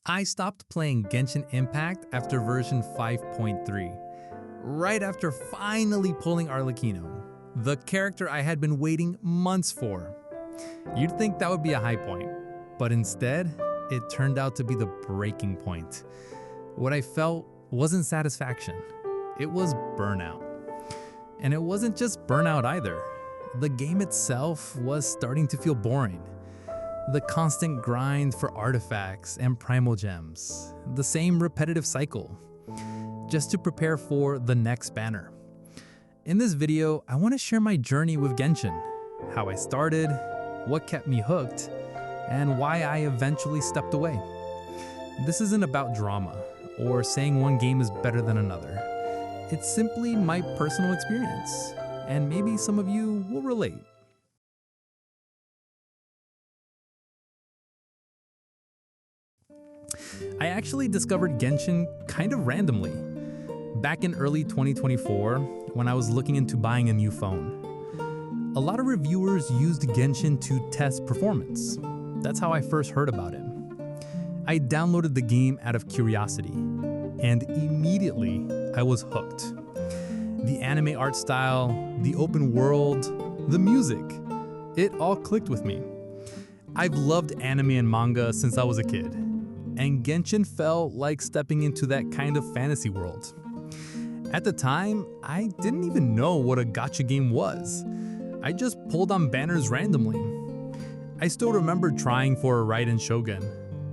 I stopped playing Genshin Impact after version 5.3, right after finally pulling Arlecchino, the character I had been waiting months for. You'd think that would be a high point, but instead, it turned out to be the breaking point. What I felt wasn't satisfaction, it was burnout. And it wasn't just burnout either. The game itself was starting to feel boring. The constant grind for artifacts and primal gems, the same repetitive cycle, just to prepare for the next banner. In this video, I want to share my journey with Genshin, how I started, what kept me hooked, and why I eventually stepped away. This isn't about drama or saying one game is better than another. It's simply my personal experience, and maybe some of you will relate. I actually discovered Genshin kind of randomly. Back in early 2024, when I was looking into buying a new phone. A lot of reviewers used Genshin to test performance. That's how I first heard about it. I downloaded the game out of curiosity, and immediately I was hooked. The anime art style, the open world, the music, it all clicked with me. I've loved anime and manga since I was a kid, and Genshin felt like stepping into that kind of fantasy world. At the time, I didn't even know what a gacha game was. I just pulled on banners randomly. I still remember trying for a Raiden Shogun,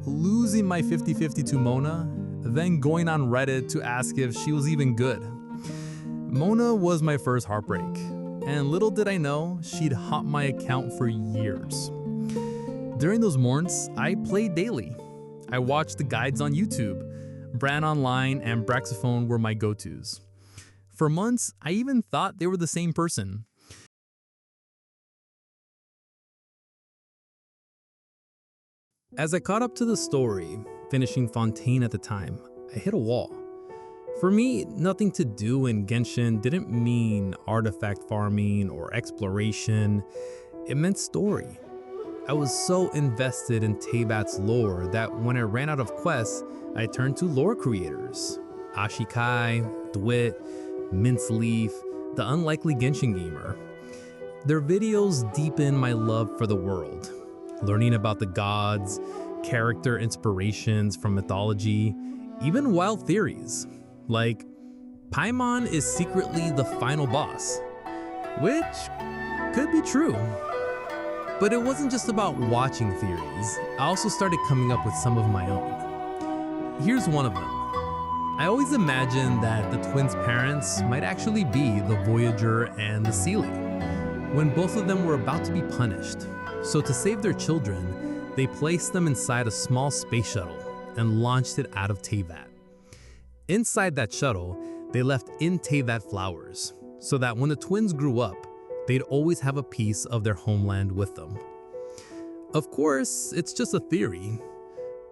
losing my 50-50 to Mona, then going on Reddit to ask if she was even good. Mona was my first heartbreak, and little did I know she'd haunt my account for years. During those months, I played daily. I watched the guides on YouTube. Bran Online and Braxophone were my go-tos. For months, I even thought they were the same person. As I caught up to the story, finishing Fontaine at the time, I hit a wall. For me, nothing to do in Genshin didn't mean artifact farming or exploration. It meant story. I was so invested in Teyvat's lore that when I ran out of quests, I turned to lore creators. Ashikai, Dwit, Minceleaf, the unlikely Genshin gamer. Their videos deepen my love for the world, learning about the gods, character inspirations from mythology, even wild theories, like Paimon is secretly the final boss, which could be true. But it wasn't just about watching theories. I also started coming up with some of my own. Here's one of them. I always imagined that the twins' parents might actually be the Voyager and the Sealy, when both of them were about to be punished. So to save their children, they placed them inside a small space shuttle and launched it out of Teyvat. Inside that shuttle, they left in Teyvat flowers, so that when the twins grew up, they'd always have a piece of their homeland with them. Of course, it's just a theory,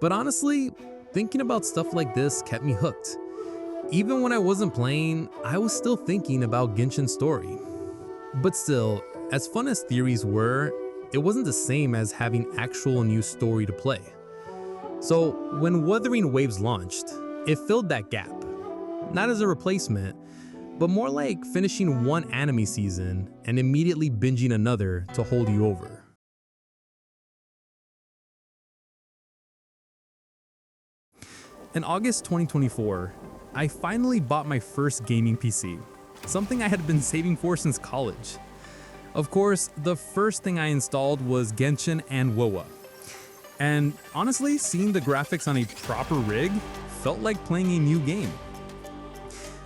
but honestly, thinking about stuff like this kept me hooked. Even when I wasn't playing, I was still thinking about Genshin's story. But still, as fun as theories were, it wasn't the same as having actual new story to play. So when Wuthering Waves launched, it filled that gap. Not as a replacement, but more like finishing one anime season and immediately binging another to hold you over. In August 2024, I finally bought my first gaming PC, something I had been saving for since college. Of course, the first thing I installed was Genshin and WoWa. And honestly, seeing the graphics on a proper rig felt like playing a new game.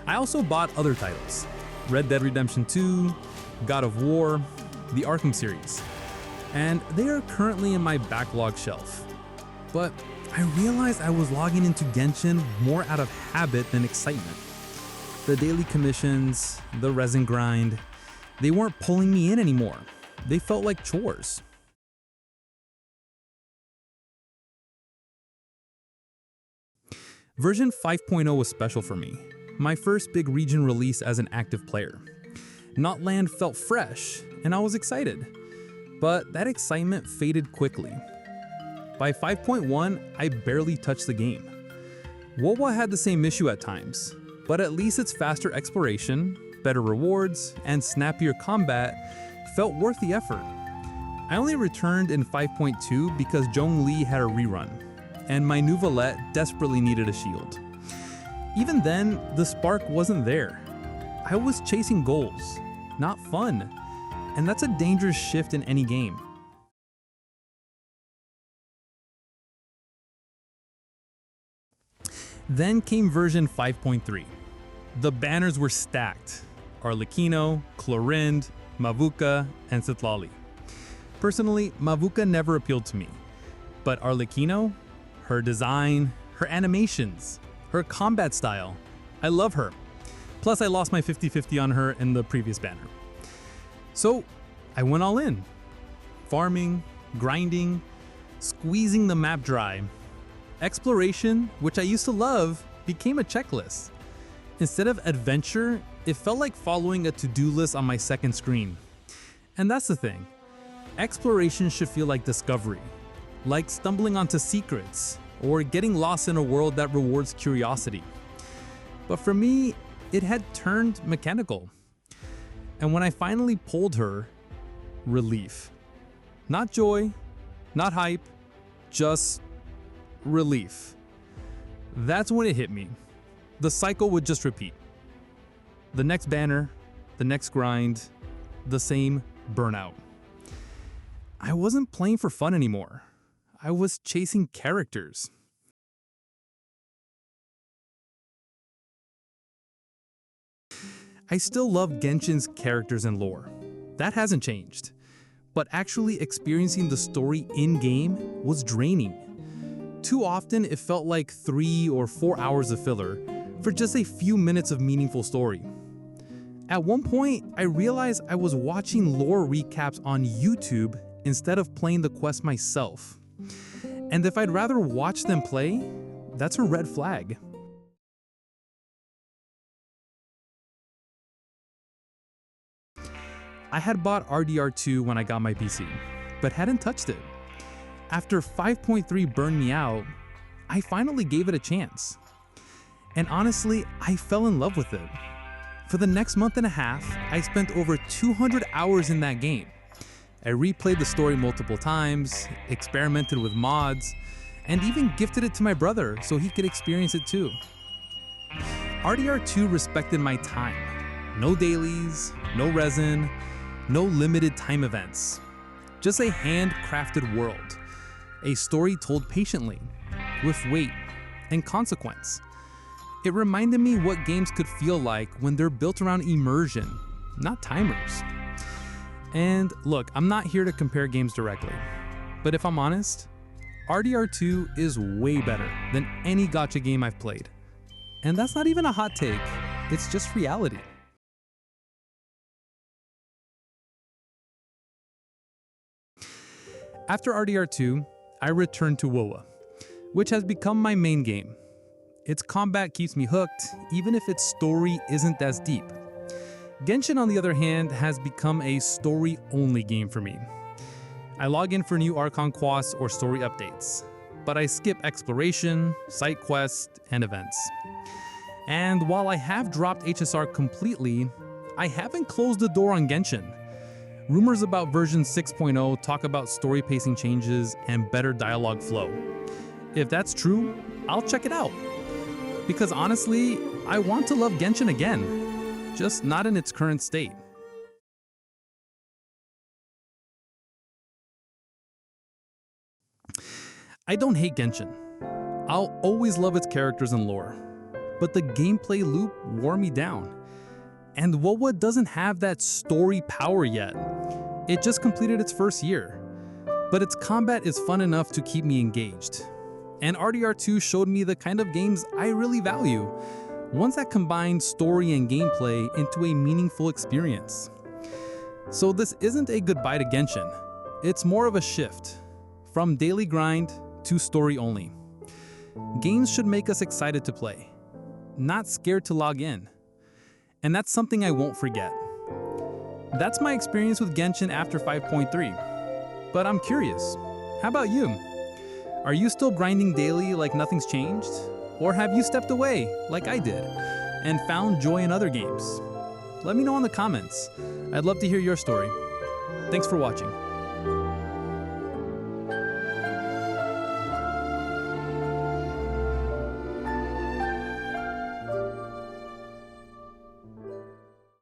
I also bought other titles, Red Dead Redemption 2, God of War, the Arkham series, and they are currently in my backlog shelf. But I realized I was logging into Genshin more out of habit than excitement. The daily commissions, the resin grind, they weren't pulling me in anymore. They felt like chores. Version 5.0 was special for me, my first big region release as an active player. Notland felt fresh, and I was excited. But that excitement faded quickly. By 5.1, I barely touched the game. WoWa had the same issue at times, but at least its faster exploration, better rewards, and snappier combat felt worth the effort. I only returned in 5.2 because Zhongli had a rerun, and my new Valette desperately needed a shield. Even then, the spark wasn't there. I was chasing goals, not fun, and that's a dangerous shift in any game. Then came version 5.3. The banners were stacked: Arlecchino, Clorind, Mavuka, and Citlali. Personally, Mavuka never appealed to me, but Arlecchino, her design, her animations, her combat style, I love her. Plus I lost my 50-50 on her in the previous banner. So I went all in. Farming, grinding, squeezing the map dry. Exploration, which I used to love, became a checklist. Instead of adventure, it felt like following a to-do list on my second screen. And that's the thing. Exploration should feel like discovery, like stumbling onto secrets, or getting lost in a world that rewards curiosity. But for me, it had turned mechanical. And when I finally pulled her, relief. Not joy, not hype, just relief. That's when it hit me. The cycle would just repeat. The next banner, the next grind, the same burnout. I wasn't playing for fun anymore. I was chasing characters. I still love Genshin's characters and lore. That hasn't changed. But actually experiencing the story in-game was draining. Too often it felt like 3 or 4 hours of filler for just a few minutes of meaningful story. At one point, I realized I was watching lore recaps on YouTube instead of playing the quest myself. And if I'd rather watch them play, that's a red flag. I had bought RDR2 when I got my PC, but hadn't touched it. After 5.3 burned me out, I finally gave it a chance. And honestly, I fell in love with it. For the next month and a half, I spent over 200 hours in that game. I replayed the story multiple times, experimented with mods, and even gifted it to my brother so he could experience it too. RDR2 respected my time. No dailies, no resin, no limited time events. Just a handcrafted world. A story told patiently, with weight and consequence. It reminded me what games could feel like when they're built around immersion, not timers. And look, I'm not here to compare games directly, but if I'm honest, RDR2 is way better than any gacha game I've played. And that's not even a hot take, it's just reality. After RDR2, I returned to WoWa, which has become my main game. Its combat keeps me hooked, even if its story isn't as deep. Genshin, on the other hand, has become a story-only game for me. I log in for new Archon quests or story updates, but I skip exploration, side quests, and events. And while I have dropped HSR completely, I haven't closed the door on Genshin. Rumors about version 6.0 talk about story pacing changes and better dialogue flow. If that's true, I'll check it out. Because honestly, I want to love Genshin again. Just not in its current state. I don't hate Genshin. I'll always love its characters and lore. But the gameplay loop wore me down. And WoWa doesn't have that story power yet. It just completed its first year. But its combat is fun enough to keep me engaged. And RDR2 showed me the kind of games I really value. Ones that combine story and gameplay into a meaningful experience. So this isn't a goodbye to Genshin. It's more of a shift, from daily grind to story only. Games should make us excited to play, not scared to log in. And that's something I won't forget. That's my experience with Genshin after 5.3. But I'm curious, how about you? Are you still grinding daily like nothing's changed? Or have you stepped away, like I did, and found joy in other games? Let me know in the comments. I'd love to hear your story. Thanks for watching.